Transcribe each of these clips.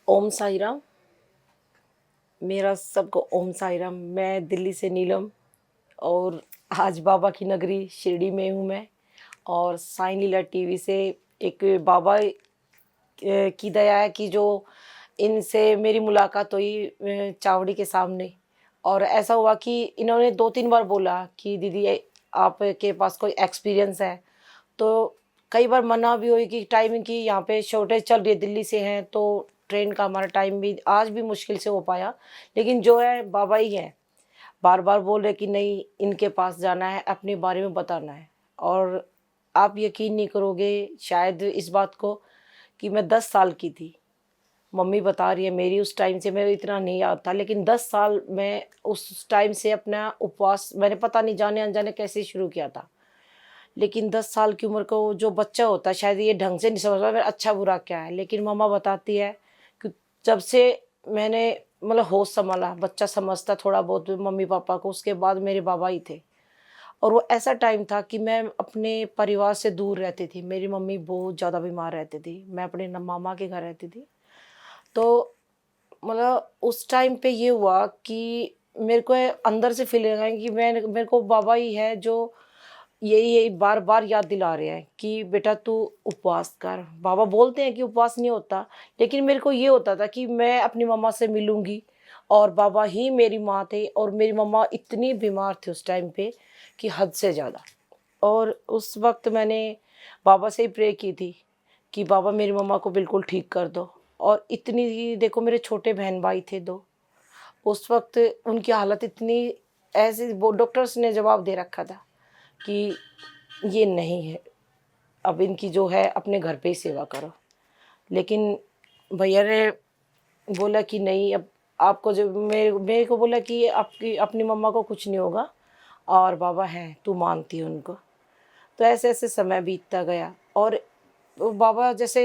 ओम साई राम। मेरा सबको ओम साई राम। मैं दिल्ली से नीलम और आज बाबा की नगरी शिरडी में हूँ मैं। और साई लीला टीवी से एक बाबा की दया है कि जो इनसे मेरी मुलाकात हुई चावड़ी के सामने। और ऐसा हुआ कि इन्होंने 2-3 बार बोला कि दीदी आपके पास कोई एक्सपीरियंस है। तो कई बार मना भी हुई कि टाइमिंग की यहाँ पे शॉर्टेज चल रही है, दिल्ली से हैं तो ट्रेन का हमारा टाइम भी आज भी मुश्किल से हो पाया। लेकिन जो है बाबा ही है, बार बार बोल रहे कि नहीं इनके पास जाना है, अपने बारे में बताना है। और आप यकीन नहीं करोगे शायद इस बात को कि मैं 10 साल की थी। मम्मी बता रही है मेरी, उस टाइम से मेरे इतना नहीं याद था, लेकिन 10 साल मैं उस टाइम से अपना उपवास मैंने पता नहीं जाने अनजाने कैसे शुरू किया था। लेकिन 10 साल की उम्र को जो बच्चा होता है शायद ये ढंग से नहीं समझ पाता अच्छा बुरा क्या है। लेकिन मम्मा बताती है कि जब से मैंने मतलब होश संभाला, बच्चा समझता थोड़ा बहुत मम्मी पापा को, उसके बाद मेरे बाबा ही थे। और वो ऐसा टाइम था कि मैं अपने परिवार से दूर रहती थी। मेरी मम्मी बहुत ज़्यादा बीमार रहती थी, मैं अपने मामा के घर रहती थी। तो मतलब उस टाइम पे ये हुआ कि मेरे को अंदर से फीलिंग आई कि मैं मेरे को बाबा ही है जो यही यही बार बार याद दिला रहे हैं कि बेटा तू उपवास कर। बाबा बोलते हैं कि उपवास नहीं होता, लेकिन मेरे को ये होता था कि मैं अपनी मम्मा से मिलूंगी और बाबा ही मेरी माँ थे। और मेरी मम्मा इतनी बीमार थी उस टाइम पे कि हद से ज़्यादा। और उस वक्त मैंने बाबा से ही प्रे की थी कि बाबा मेरी मम्मा को बिल्कुल ठीक कर दो। और इतनी ही देखो मेरे छोटे बहन भाई थे 2। उस वक्त उनकी हालत इतनी ऐसी, वो डॉक्टर्स ने जवाब दे रखा था कि ये नहीं है, अब इनकी जो है अपने घर पे ही सेवा करो। लेकिन भैया ने बोला कि नहीं, अब आपको जो मेरे मेरे को बोला कि आपकी अपनी मम्मा को कुछ नहीं होगा और बाबा हैं, तू मानती है उनको। तो ऐसे ऐसे समय बीतता गया। और वो बाबा जैसे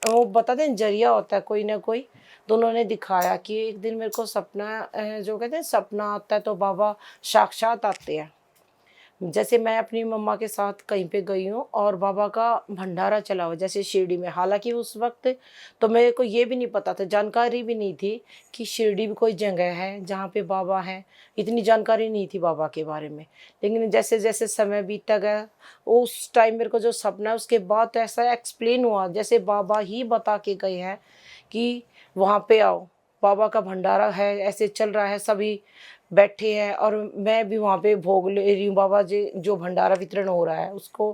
वो बताते हैं जरिया होता है कोई ना कोई। तो उन्होंने दिखाया कि एक दिन मेरे को सपना जो कहते हैं सपना आता है तो बाबा साक्षात आते हैं। जैसे मैं अपनी मम्मा के साथ कहीं पे गई हूँ और बाबा का भंडारा चला हुआ जैसे शिरडी में। हालांकि उस वक्त तो मेरे को ये भी नहीं पता था, जानकारी भी नहीं थी कि शिरडी भी कोई जगह है जहाँ पे बाबा है। इतनी जानकारी नहीं थी बाबा के बारे में। लेकिन जैसे जैसे समय बीतता गया उस टाइम मेरे को जो सपना है उसके बाद ऐसा एक्सप्लेन हुआ जैसे बाबा ही बता के गए हैं कि वहाँ पे आओ, बाबा का भंडारा है, ऐसे चल रहा है, सभी बैठे हैं और मैं भी वहाँ पे भोग ले रही हूँ। बाबा जी जो भंडारा वितरण हो रहा है उसको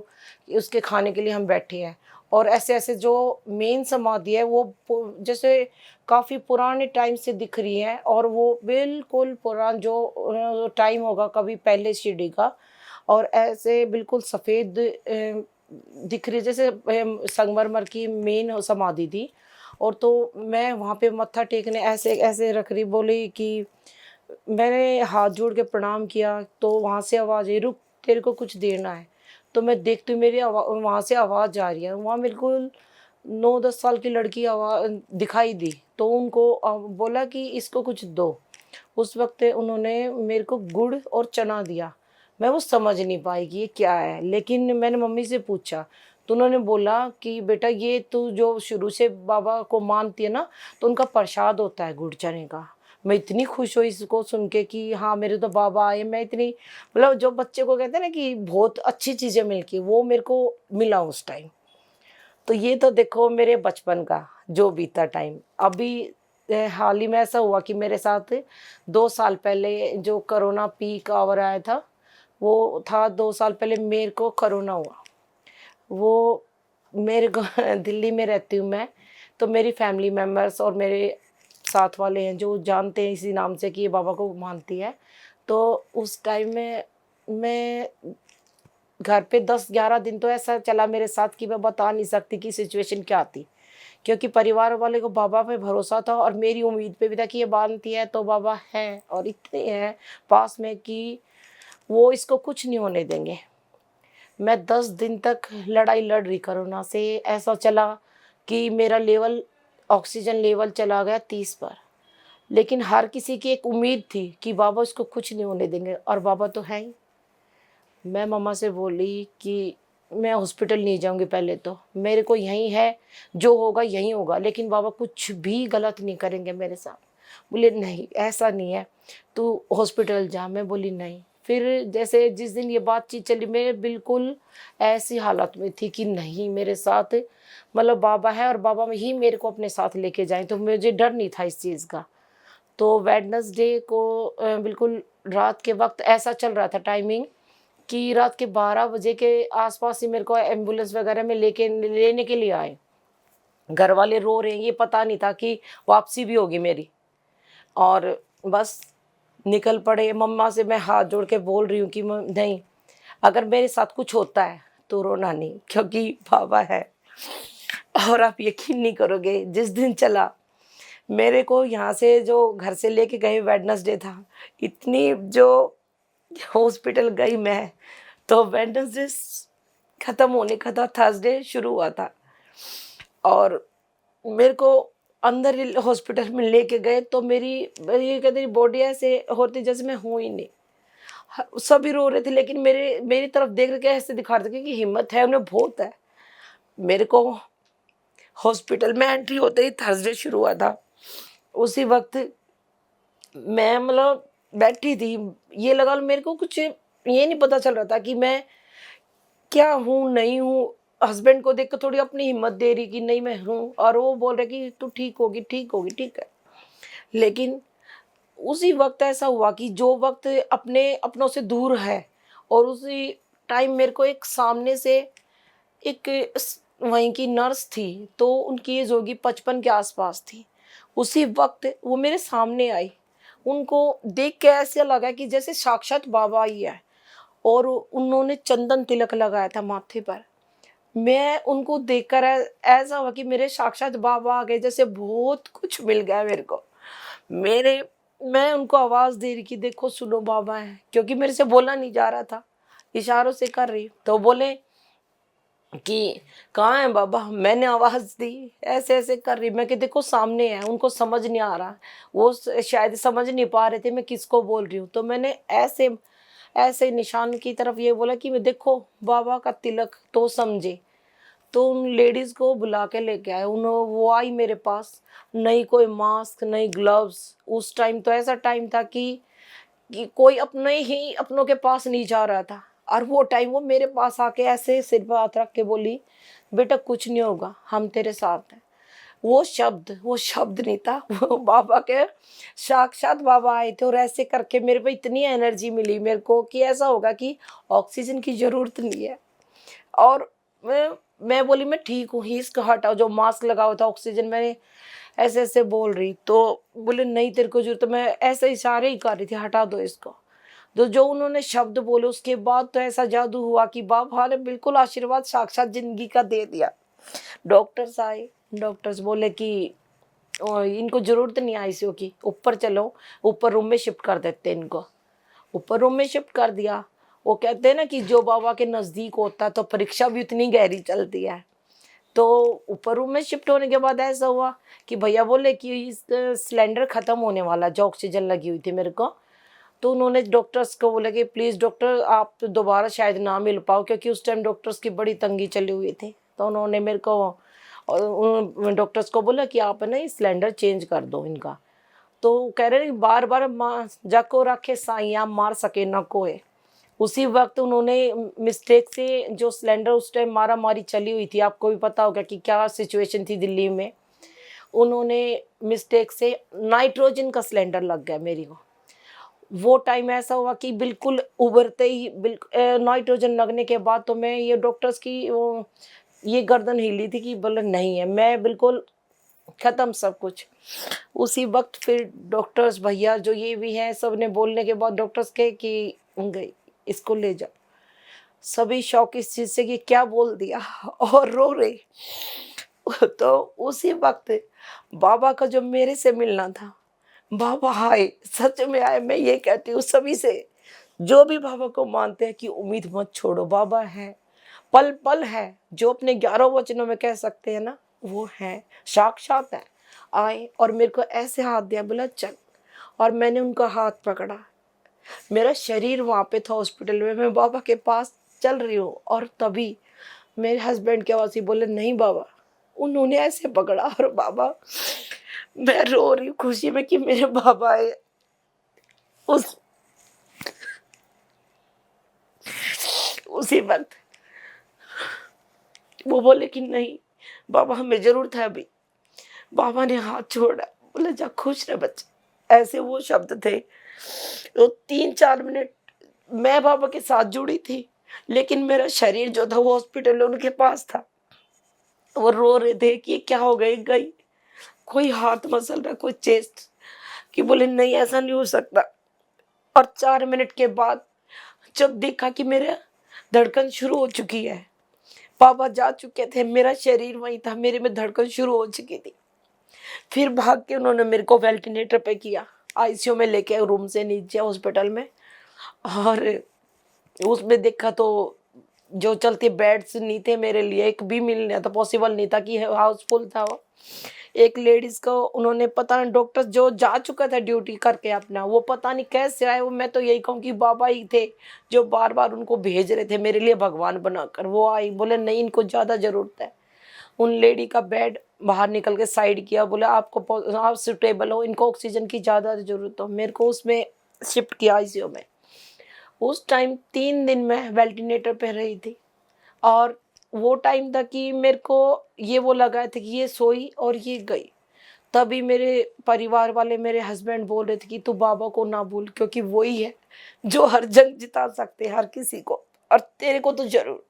उसके खाने के लिए हम बैठे हैं। और ऐसे ऐसे जो मेन समाधि है वो जैसे काफ़ी पुराने टाइम से दिख रही है। और वो बिल्कुल पुरान जो टाइम होगा कभी पहले शिरडी का। और ऐसे बिल्कुल सफ़ेद दिख रही जैसे संगमरमर की मेन समाधि थी। और तो मैं वहाँ पे मत्था टेकने ऐसे ऐसे रख रही, बोली कि मैंने हाथ जोड़ के प्रणाम किया तो वहाँ से आवाज़ आई, रुक तेरे को कुछ देना है। तो मैं देखती हूँ मेरी वहाँ से आवाज़ जा रही है। वहाँ बिल्कुल 9-10 साल की लड़की आवाज़ दिखाई दी। तो उनको बोला कि इसको कुछ दो। उस वक्त उन्होंने मेरे को गुड़ और चना दिया। मैं वो समझ नहीं पाई कि ये क्या है, लेकिन मैंने मम्मी से पूछा तो उन्होंने बोला कि बेटा ये तू जो शुरू से बाबा को मानती है ना, तो उनका प्रसाद होता है गुड़ चने का। मैं इतनी खुश हुई इसको सुन के कि हाँ मेरे तो बाबा आए। मैं इतनी मतलब जो बच्चे को कहते हैं ना कि बहुत अच्छी चीज़ें मिल वो मेरे को मिला उस टाइम। तो ये तो देखो मेरे बचपन का जो बीता टाइम। अभी हाल ही में ऐसा हुआ कि मेरे साथ 2 साल पहले जो कोरोना पीक आवर आया था, वो था 2 साल पहले मेरे को कोरोना हुआ। वो मेरे को दिल्ली में रहती हूँ मैं। तो मेरी फैमिली मेम्बर्स और मेरे साथ वाले हैं जो जानते हैं इसी नाम से कि ये बाबा को मानती है। तो उस टाइम में मैं घर पे 10-11 दिन तो ऐसा चला मेरे साथ कि मैं बता नहीं सकती कि सिचुएशन क्या थी। क्योंकि परिवार वाले को बाबा पे भरोसा था और मेरी उम्मीद पे भी था कि ये मानती है तो बाबा है और इतने हैं पास में कि वो इसको कुछ नहीं होने देंगे। मैं 10 दिन तक लड़ाई लड़ रही कोरोना से। ऐसा चला कि मेरा लेवल ऑक्सीजन लेवल चला गया 30 पर। लेकिन हर किसी की एक उम्मीद थी कि बाबा इसको कुछ नहीं होने देंगे और बाबा तो है ही। मैं मम्मा से बोली कि मैं हॉस्पिटल नहीं जाऊंगी, पहले तो मेरे को यहीं है, जो होगा यहीं होगा, लेकिन बाबा कुछ भी गलत नहीं करेंगे मेरे साथ। बोले नहीं ऐसा नहीं है, तू हॉस्पिटल जा। मैं बोली नहीं। फिर जैसे जिस दिन ये बातचीत चली, मैं बिल्कुल ऐसी हालत में थी कि नहीं, मेरे साथ मतलब बाबा है और बाबा में ही मेरे को अपने साथ लेके जाएं, तो मुझे डर नहीं था इस चीज़ का। तो वेडनेसडे को बिल्कुल रात के वक्त ऐसा चल रहा था टाइमिंग कि रात के 12 बजे के आसपास ही मेरे को एम्बुलेंस वगैरह में लेने के लिए आए। घर वाले रो रहे हैं, ये पता नहीं था कि वापसी भी होगी मेरी। और बस निकल पड़े। मम्मा से मैं हाथ जोड़ के बोल रही हूँ कि नहीं, अगर मेरे साथ कुछ होता है तो रोना नहीं, क्योंकि बाबा है। और आप यकीन नहीं करोगे, जिस दिन चला, मेरे को यहाँ से जो घर से लेके गए वेडनेसडे था, इतनी जो हॉस्पिटल गई मैं, तो वेडनेसडे खत्म होने का था, थर्सडे शुरू हुआ था। और मेरे को अंदर हॉस्पिटल में लेके गए तो मेरी ये कहते बॉडी ऐसे होती जैसे मैं हूँ ही नहीं। सभी रो रहे थे, लेकिन मेरी तरफ देख रहे ऐसे दिखा रहे थे कि हिम्मत है उन्हें, बहुत है। मेरे को हॉस्पिटल में एंट्री होते ही थर्सडे शुरू हुआ था। उसी वक्त मैं मतलब बैठी थी, ये लगा लो मेरे को कुछ ये नहीं पता चल रहा था कि मैं क्या हूँ नहीं हूँ। हस्बैंड को देख कर थोड़ी अपनी हिम्मत दे रही कि नहीं मैं हूँ, और वो बोल रहे कि तू ठीक होगी ठीक होगी, ठीक है। लेकिन उसी वक्त ऐसा हुआ कि जो वक्त अपने अपनों से दूर है, और उसी टाइम मेरे को एक सामने से एक वहीं की नर्स थी, तो उनकी एज होगी 55 के आसपास थी। उसी वक्त वो मेरे सामने आई। उनको देख के ऐसा लगा कि जैसे साक्षात बाबा ही है, और उन्होंने चंदन तिलक लगाया था माथे पर। मैं उनको देखकर ऐसा हुआ कि मेरे साक्षात बाबा आ गए, जैसे बहुत कुछ मिल गया मेरे को। मेरे मैं उनको आवाज़ दे रही कि देखो सुनो बाबा है, क्योंकि मेरे से बोला नहीं जा रहा था, इशारों से कर रही। तो बोले कि कहाँ है बाबा। मैंने आवाज़ दी, ऐसे ऐसे कर रही। मैं कि देखो सामने है, उनको समझ नहीं आ रहा, वो शायद समझ नहीं पा रहे थे मैं किसको बोल रही हूँ। तो मैंने ऐसे ऐसे निशान की तरफ ये बोला कि मैं देखो बाबा का तिलक, तो समझे। तो उन लेडीज़ को बुला के लेके आए, उन्होंने वो आई मेरे पास। नहीं कोई मास्क, नहीं ग्लव्स। उस टाइम तो ऐसा टाइम था कि कोई अपने ही अपनों के पास नहीं जा रहा था। और वो टाइम वो मेरे पास आके ऐसे सिर पर हाथ रख के बोली, बेटा कुछ नहीं होगा, हम तेरे साथ हैं। वो शब्द नहीं था, वो बाबा के साक्षात बाबा आए थे। और ऐसे करके मेरे पे इतनी एनर्जी मिली मेरे को कि ऐसा होगा कि ऑक्सीजन की ज़रूरत नहीं है। और मैं बोली मैं ठीक हूँ, ही इसका हटाओ जो मास्क लगा हुआ था, ऑक्सीजन। मैंने ऐसे ऐसे बोल रही, तो बोले नहीं तेरे को जरूरत। तो मैं ऐसे इशारे ही कर रही थी, हटा दो इसको। तो जो उन्होंने शब्द बोले उसके बाद तो ऐसा जादू हुआ कि बाबा ने बिल्कुल आशीर्वाद साक्षात जिंदगी का दे दिया। डॉक्टर्स आए, डॉक्टर्स बोले कि इनको जरूरत नहीं आईसीयू की, ऊपर चलो, ऊपर रूम में शिफ्ट कर देते इनको। ऊपर रूम में शिफ्ट कर दिया। वो कहते हैं ना कि जो बाबा के नज़दीक होता है तो परीक्षा भी उतनी गहरी चलती है। तो ऊपर रूम में शिफ्ट होने के बाद ऐसा हुआ कि भैया बोले कि इस सिलेंडर ख़त्म होने वाला, जो ऑक्सीजन लगी हुई थी मेरे को। तो उन्होंने डॉक्टर्स को बोला कि प्लीज़ डॉक्टर आप दोबारा शायद ना मिल पाओ, क्योंकि उस टाइम डॉक्टर्स की बड़ी तंगी चली हुई थी। तो उन्होंने मेरे को और उन डॉक्टर्स को बोला कि आप है ना ये सिलेंडर चेंज कर दो इनका। तो कह रहे हैं बार बार जाको रखे साइयाँ मार सके न कोई। उसी वक्त उन्होंने मिस्टेक से जो सिलेंडर, उस टाइम मारा मारी चली हुई थी, आपको भी पता होगा कि क्या सिचुएशन थी दिल्ली में। उन्होंने मिस्टेक से नाइट्रोजन का सिलेंडर लग गया मेरी को। वो टाइम ऐसा हुआ कि बिल्कुल उभरते ही नाइट्रोजन लगने के बाद तो मैं ये डॉक्टर्स की ये गर्दन हिली थी कि बोले नहीं है, मैं बिल्कुल ख़त्म सब कुछ। उसी वक्त फिर डॉक्टर्स भैया जो ये भी हैं, सब ने बोलने के बाद डॉक्टर्स के कि गई इसको ले जाओ। सभी शौक इस चीज़ से कि क्या बोल दिया, और रो रहे। तो उसी वक्त बाबा का जो मेरे से मिलना था, बाबा आए, सच में आए। मैं ये कहती हूँ सभी से, जो भी बाबा को मानते हैं, कि उम्मीद मत छोड़ो, बाबा है, पल पल है। जो अपने 11 वचनों में कह सकते हैं ना, वो है, साक्षात है। आए और मेरे को ऐसे हाथ दिया, बोला चल। और मैंने उनका हाथ पकड़ा। मेरा शरीर वहाँ पे था हॉस्पिटल में, मैं बाबा के पास चल रही हूँ, और तभी मेरे हस्बैंड के आवाज़ ही बोले नहीं बाबा, उन्होंने ऐसे पकड़ा और बाबा, मैं रो रही हूँ खुशी में कि मेरे बाबा आए। उसी वक्त वो बोले कि नहीं बाबा, हमें जरूर था अभी। बाबा ने हाथ छोड़ा, बोले जा खुश रह बच्चे। ऐसे वो शब्द थे। तो 3-4 मिनट मैं बाबा के साथ जुड़ी थी, लेकिन मेरा शरीर जो था वो हॉस्पिटल में उनके पास था। वो रो रहे थे कि क्या हो गई, कोई हाथ मसल रहा, कोई चेस्ट, कि बोले नहीं ऐसा नहीं हो सकता। और 4 मिनट के बाद जब देखा कि मेरा धड़कन शुरू हो चुकी है, पापा जा चुके थे, मेरा शरीर वहीं था, मेरे में धड़कन शुरू हो चुकी थी। फिर भाग के उन्होंने मेरे को वेंटिलेटर पे किया, आईसीयू में लेके रूम से नीचे हॉस्पिटल में। और उसमें देखा तो जो चलते बेड्स नहीं थे मेरे लिए, एक भी मिलना तो पॉसिबल नहीं था कि हाउसफुल था वो। एक लेडीज को उन्होंने पता नहीं, डॉक्टर जो जा चुका था ड्यूटी करके अपना, वो पता नहीं कैसे आए। वो मैं तो यही कहूँ कि बाबा ही थे जो बार बार उनको भेज रहे थे मेरे लिए भगवान बनाकर। वो आई, बोले नहीं इनको ज़्यादा ज़रूरत है। उन लेडी का बेड बाहर निकल के साइड किया, बोले आपको आप सुटेबल हो, इनको ऑक्सीजन की ज़्यादा ज़रूरत हो। मेरे को उसमें शिफ्ट किया आईसीयू में। उस टाइम 3 दिन मैं वेंटिलेटर पे रही थी। और वो टाइम था कि मेरे को ये वो लगा था कि ये सोई और ये गई। तभी मेरे परिवार वाले, मेरे हस्बैंड बोल रहे थे कि तू बाबा को ना भूल, क्योंकि वही है जो हर जंग जिता सकते हैं हर किसी को, और तेरे को तो जरूर।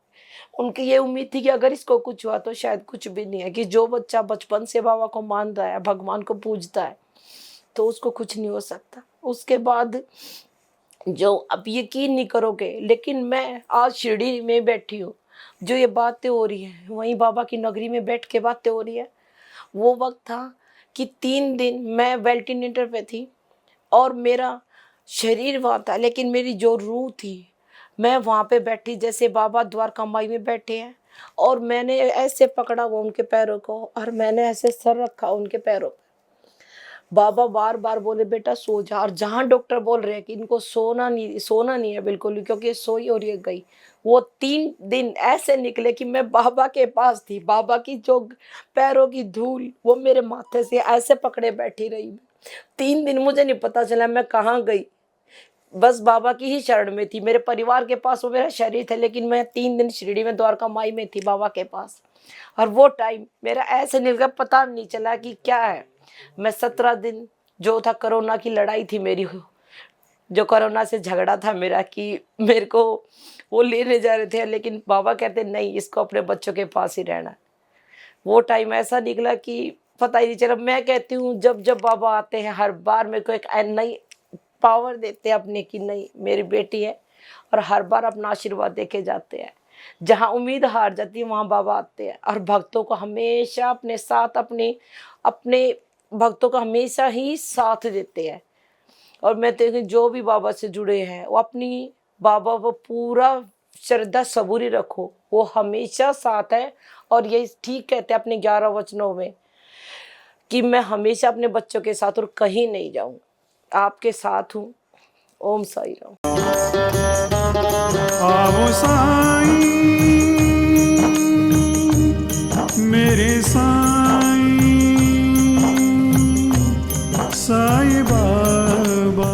उनकी ये उम्मीद थी कि अगर इसको कुछ हुआ तो शायद कुछ भी नहीं है, कि जो बच्चा बचपन से बाबा को मान रहा है, भगवान को पूजता है, तो उसको कुछ नहीं हो सकता। उसके बाद जो अब यकीन नहीं करोगे, लेकिन मैं आज शिरडी में बैठी हूँ, जो ये बातें हो रही हैं वहीं बाबा की नगरी में बैठ के बातें हो रही है। वो वक्त था कि 3 दिन मैं वेंटिलेटर पे थी और मेरा शरीर वहाँ था, लेकिन मेरी जो रूह थी मैं वहाँ पे बैठी जैसे बाबा द्वारका माई में बैठे हैं। और मैंने ऐसे पकड़ा वो उनके पैरों को, और मैंने ऐसे सर रखा उनके पैरों पे। बाबा बार बार बोले बेटा सो जा। और जहाँ डॉक्टर बोल रहे हैं कि इनको सोना नहीं है बिल्कुल भी, क्योंकि ये सोई और ये गई। वो 3 दिन ऐसे निकले कि मैं बाबा के पास थी। बाबा की जो पैरों की धूल वो मेरे माथे से ऐसे पकड़े बैठी रही। 3 दिन मुझे नहीं पता चला मैं कहाँ गई, बस बाबा की ही शरण में थी। मेरे परिवार के पास वो मेरा शरीर था, लेकिन मैं 3 दिन शिरडी में द्वारका माई में थी बाबा के पास। और वो टाइम मेरा ऐसे निकल गया, पता नहीं चला कि क्या है। मैं 17 दिन जो था, कोरोना की लड़ाई थी मेरी, जो कोरोना से झगड़ा था मेरा, कि मेरे को वो लेने जा रहे थे, लेकिन बाबा कहते नहीं, इसको अपने बच्चों के पास ही रहना। वो टाइम ऐसा निकला कि पता ही नहीं चला। मैं कहती हूँ जब जब बाबा आते हैं हर बार मेरे को एक नई पावर देते हैं अपने की, नहीं मेरी बेटी है, और हर बार अपना आशीर्वाद देके जाते हैं। जहाँ उम्मीद हार जाती है वहाँ बाबा आते हैं और भक्तों को हमेशा अपने साथ, अपने भक्तों को हमेशा ही साथ देते हैं। और मैं तो जो भी बाबा से जुड़े हैं वो अपनी बाबा को पूरा श्रद्धा सबूरी रखो, वो हमेशा साथ है। और ये ठीक कहते हैं अपने 11 वचनों में कि मैं हमेशा अपने बच्चों के साथ और कहीं नहीं जाऊँ, आपके साथ हूँ। ओम साई राम। आओ साईं, मेरे साईं, साईं बाबा।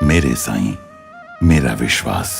मेरे साईं, मेरा विश्वास।